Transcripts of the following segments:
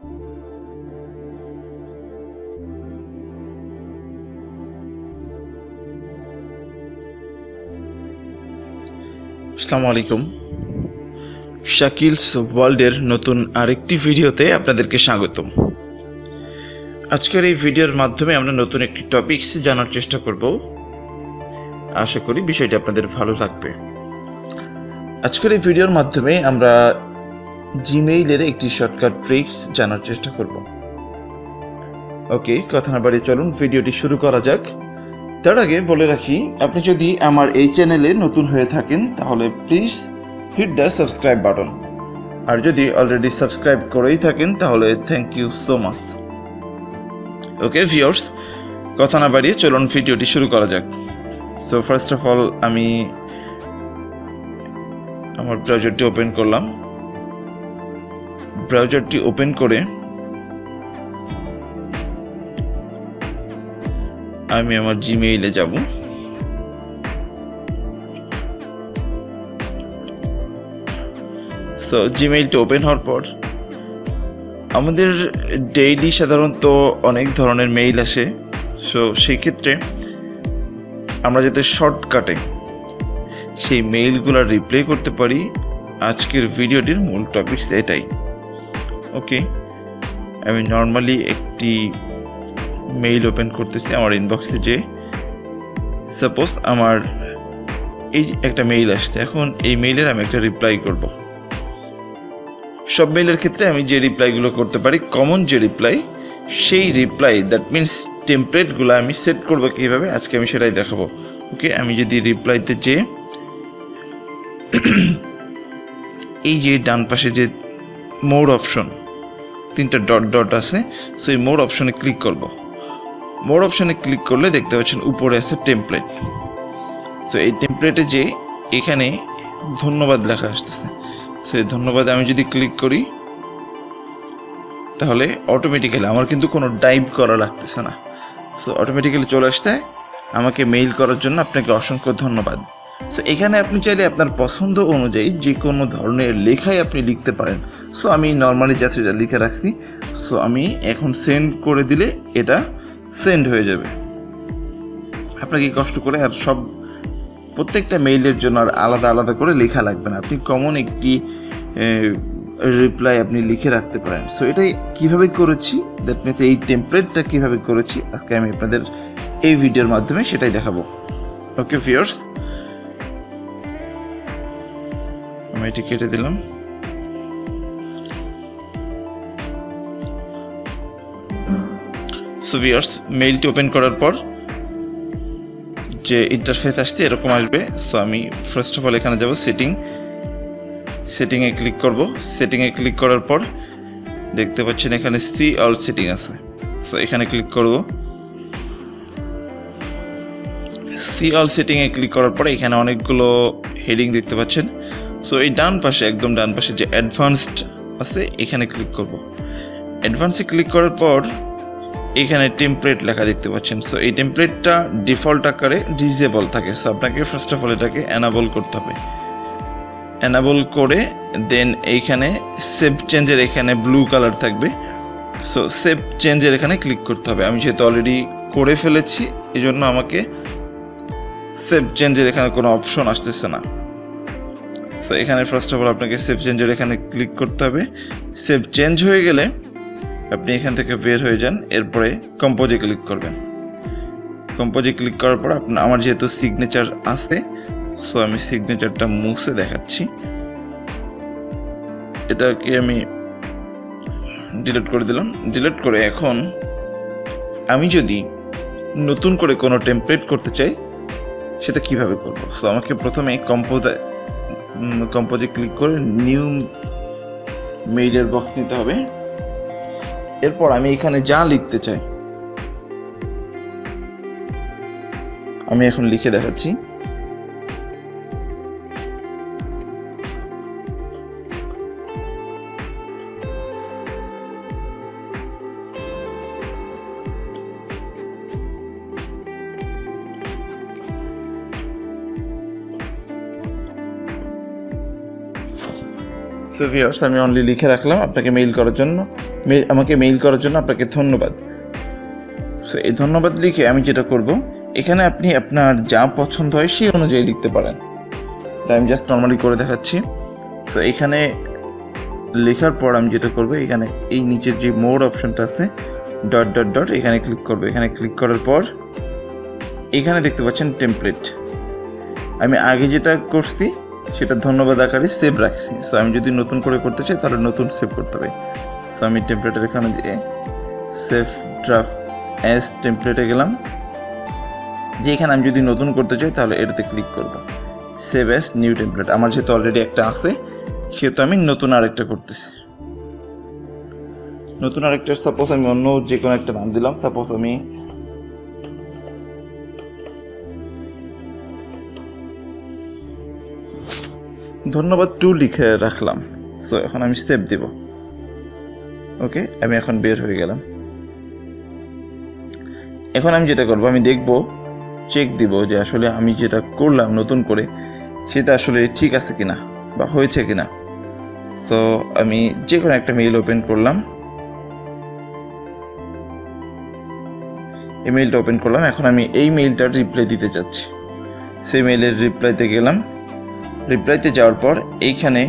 আসসালামু আলাইকুম। শাকিলস ওয়ার্ল্ডের নতুন আরেকটি ভিডিওতে আপনাদেরকে স্বাগতম। আজকের এই ভিডিওর মাধ্যমে আমরা নতুন একটি টপিকস জানার চেষ্টা করব। আশা করি বিষয়টি আপনাদের ভালো লাগবে। আজকের এই ভিডিওর মাধ্যমে আমরা জিমেইলের একটি শর্টকাট ট্রিক্স জানার চেষ্টা করব। ওকে, কথা না বাড়িয়ে চলুন ভিডিওটি শুরু করা যাক। তার আগে বলে রাখি, আপনি যদি আমার এই চ্যানেলে নতুন হয়ে থাকেন তাহলে please hit the subscribe button, আর যদি অলরেডি সাবস্ক্রাইব করেই থাকেন তাহলে thank you so much. Okay viewers, কথা না বাড়িয়ে চলুন ভিডিওটি শুরু করা যাক। সো ফার্স্ট অফ অল আমি আমার ব্রাউজারটি ওপেন করলাম। ব্রাউজারটি ওপেন করে আমি আমার জিমেইলে যাব। সো জিমেইলটা ওপেন হওয়ার পর আমাদের ডেইলি সাধারণত অনেক ধরনের মেইল আসে। সো সেই ক্ষেত্রে আমরা যাতে শর্টকাটে সেই মেইলগুলো রিপ্লাই করতে পারি, আজকের ভিডিওটির মূল টপিকস এটাই। ওকে, আমি নর্মালি একটি মেইল ওপেন করতেছি আমার ইনবক্সে। যে সাপোজ আমার এই একটা মেইল আসছে, এখন এই মেইলের আমি একটা রিপ্লাই করব। সব মেইলের ক্ষেত্রে আমি যে রিপ্লাইগুলো করতে পারি, কমন যে রিপ্লাই, সেই রিপ্লাই দ্যাট মিনস টেমপ্লেটগুলো আমি সেট করবো কীভাবে, আজকে আমি সেটাই দেখাবো। ওকে, আমি যদি রিপ্লাইতে যে এই যে ডান পাশে যে মোর অপশন, তিনটা ডট ডট আছে, সো এই মোর অপশনে ক্লিক করব। মোর অপশনে ক্লিক করলে দেখতে পাচ্ছেন উপরে আছে টেমপ্লেট। সো এই টেমপ্লেটে যে এখানে ধন্যবাদ লেখা আসতেছে, সো এই ধন্যবাদে আমি যদি ক্লিক করি তাহলে অটোমেটিক্যালি আমার কিন্তু কোনো টাইপ করা লাগতেছে না। সো অটোমেটিক্যালি চলে আসতে আমাকে মেইল করার জন্য আপনাকে অসংখ্য ধন্যবাদ। সো এখানে আপনি চাইলে আপনার পছন্দ অনুযায়ী যে কোনো ধরনের লেখাই আপনি লিখতে পারেন। সো আমি নর্মালি জাস্ট এটা লিখে রাখছি। সো আমি এখন সেন্ড করে দিলে এটা সেন্ড হয়ে যাবে। আপনাকে কষ্ট করে আর প্রত্যেকটা মেইলের জন্য আর আলাদা আলাদা করে লেখা লাগবে না, আপনি কমন একটি রিপ্লাই আপনি লিখে রাখতে পারেন। সো এটাই কিভাবে করেছি, দ্যাট মিনস এই টেমপ্লেটটা কিভাবে করেছি, আজকে আমি আপনাদের এই ভিডিওর মাধ্যমে সেটাই দেখাবো। ওকে ভিউয়ার্স, আমি এটি কেটে দিলাম। সো ভিউয়ার্স, মেইলটি ওপেন করার পর যে ইন্টারফেস আসছে এরকম আসবে। সো আমি ফার্স্ট অফ অল এখানে যাব, সেটিংয়ে ক্লিক করব। সেটিংয়ে ক্লিক করার পর দেখতে পাচ্ছেন এখানে সি অল সেটিং আছে। সো এখানে ক্লিক করব। সি অল সেটিংয়ে ক্লিক করার পরে এখানে অনেকগুলো হেডিং দেখতে পাচ্ছেন। সো এই ডান পাশে, একদম ডান পাশে যে অ্যাডভান্সড আছে এখানে ক্লিক করব। অ্যাডভান্সে ক্লিক করার পর এখানে টেমপ্লেট লেখা দেখতে পাচ্ছেন। সো এই টেমপ্লেটটা ডিফল্ট আকারে ডিসেবল থাকে। সো আপনাকে ফার্স্ট অফ অল এটাকে এনাবল করতে হবে। এনাবল করে দেন এইখানে সেভ চেঞ্জের এখানে ব্লু কালার থাকবে। সো সেভ চেঞ্জের এখানে ক্লিক করতে হবে। আমি যেহেতু অলরেডি করে ফেলেছি এই জন্য আমাকে সেভ চেঞ্জের এখানে কোনো অপশন আসতেছে না। সো এখানে ফার্স্ট অফ অল আপনাকে সেভ চেঞ্জের এখানে ক্লিক করতে হবে। সেভ চেঞ্জ হয়ে গেলে আপনি এখান থেকে বের হয়ে যান, এরপরে কম্পোজে ক্লিক করবেন। কম্পোজে ক্লিক করার পর আমার যেহেতু সিগনেচার আছে, সো আমি সিগনেচারটা মুছে দেখাচ্ছি। এটাকে আমি ডিলিট করে দিলাম। ডিলিট করে এখন আমি যদি নতুন করে কোনো টেমপ্লেট করতে চাই সেটা কিভাবে করব। সো আমাকে প্রথমে কম্পোজে ক্লিক করে নিউ মেইলের বক্স নিতে হবে। এরপর আমি এখানে যা লিখতে চাই আমি এখন লিখে দেখাচ্ছি। সো সো ভিউয়ার্স, আমি অনলি লিখে রাখলাম আপনাকে মেইল করার জন্য, আমাকে মেইল করার জন্য আপনাকে ধন্যবাদ। সো এই ধন্যবাদ লিখে আমি যেটা করব, এখানে আপনি আপনার যা পছন্দ হয় সেই অনুযায়ী লিখতে পারেন। তাই আমি জাস্ট নর্মালি করে দেখাচ্ছি। সো এখানে লেখার পর আমি যেটা করব, এখানে এই নিচের যে মোর অপশনটা আছে ডট ডট ডট, এখানে ক্লিক করব। এখানে ক্লিক করার পর এখানে দেখতে পাচ্ছেন টেমপ্লেট। আমি আগে যেটা করছি সেটা ধন্যবাদ আকারে সেভ রাখছি। সো আমি যদি নতুন করে করতে চাই তাহলে নতুন সেভ করতে হবে। সো আমি টেমপ্লেটের এখানে যে সেভ ড্রাফট অ্যাজ টেমপ্লেটে গেলাম, যে এখানে আমি যদি নতুন করতে চাই তাহলে এটাতে ক্লিক করব, সেভ অ্যাজ নিউ টেমপ্লেট। আমার যেহেতু অলরেডি একটা আছে সেহেতু আমি নতুন আরেকটা করতেছি। নতুন আরেকটা সাপোজ আমি অন্য যে কোনো একটা নাম দিলাম। সাপোজ আমি ধন্যবাদ টু লিখে রাখলাম। সো এখন আমি সেভ দিব। ওকে, আমি এখন বের হয়ে গেলাম। এখন আমি যেটা করব, আমি দেখব, চেক দিব যে আসলে আমি যেটা করলাম নতুন করে সেটা আসলে ঠিক আছে কিনা বা হয়েছে কিনা। তো আমি যে কোনো একটা মেইল ওপেন করলাম, এই মেইলটা ওপেন করলাম। এখন আমি এই মেইলটার রিপ্লাই দিতে চাচ্ছি। সেই মেইলের রিপ্লাইতে গেলাম। রিপ্লাইতে যাওয়ার পর এইখানে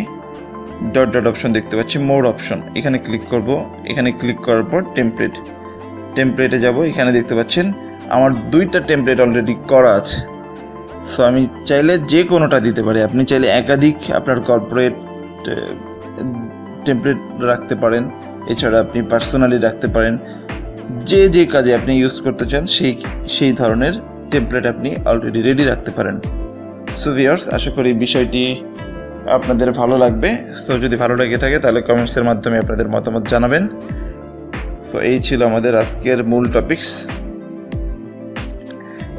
ডট ডট অপশন দেখতে পাচ্ছি, মোর অপশন, এখানে ক্লিক করব। এখানে ক্লিক করার পর টেমপ্লেটে যাব। এখানে দেখতে পাচ্ছেন আমার 2টা টেমপ্লেট অলরেডি করা আছে। সো আমি চাইলে যে কোনোটা দিতে পারি। আপনি চাইলে একাধিক আপনার কর্পোরেট টেমপ্লেট রাখতে পারেন, এছাড়া আপনি পার্সোনালি রাখতে পারেন। যে কাজে আপনি ইউজ করতে চান সেই ধরনের টেমপ্লেট আপনি অলরেডি রেডি রাখতে পারেন। সো ভিউয়ার্স, আশা করি বিষয়টি আপনাদের ভালো লাগবে। সো যদি ভালো লেগে থাকে তাহলে কমেন্টসের মাধ্যমে আপনাদের মতামত জানাবেন। সো এই ছিল আমাদের আজকের মূল টপিকস।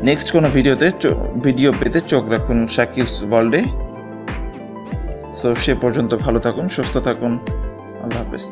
নেক্সট কোনো ভিডিও পেতে চোখ রাখুন শাকিলস ওয়ার্ল্ডে। সো সে পর্যন্ত ভালো থাকুন, সুস্থ থাকুন। আল্লাহ হাফেজ।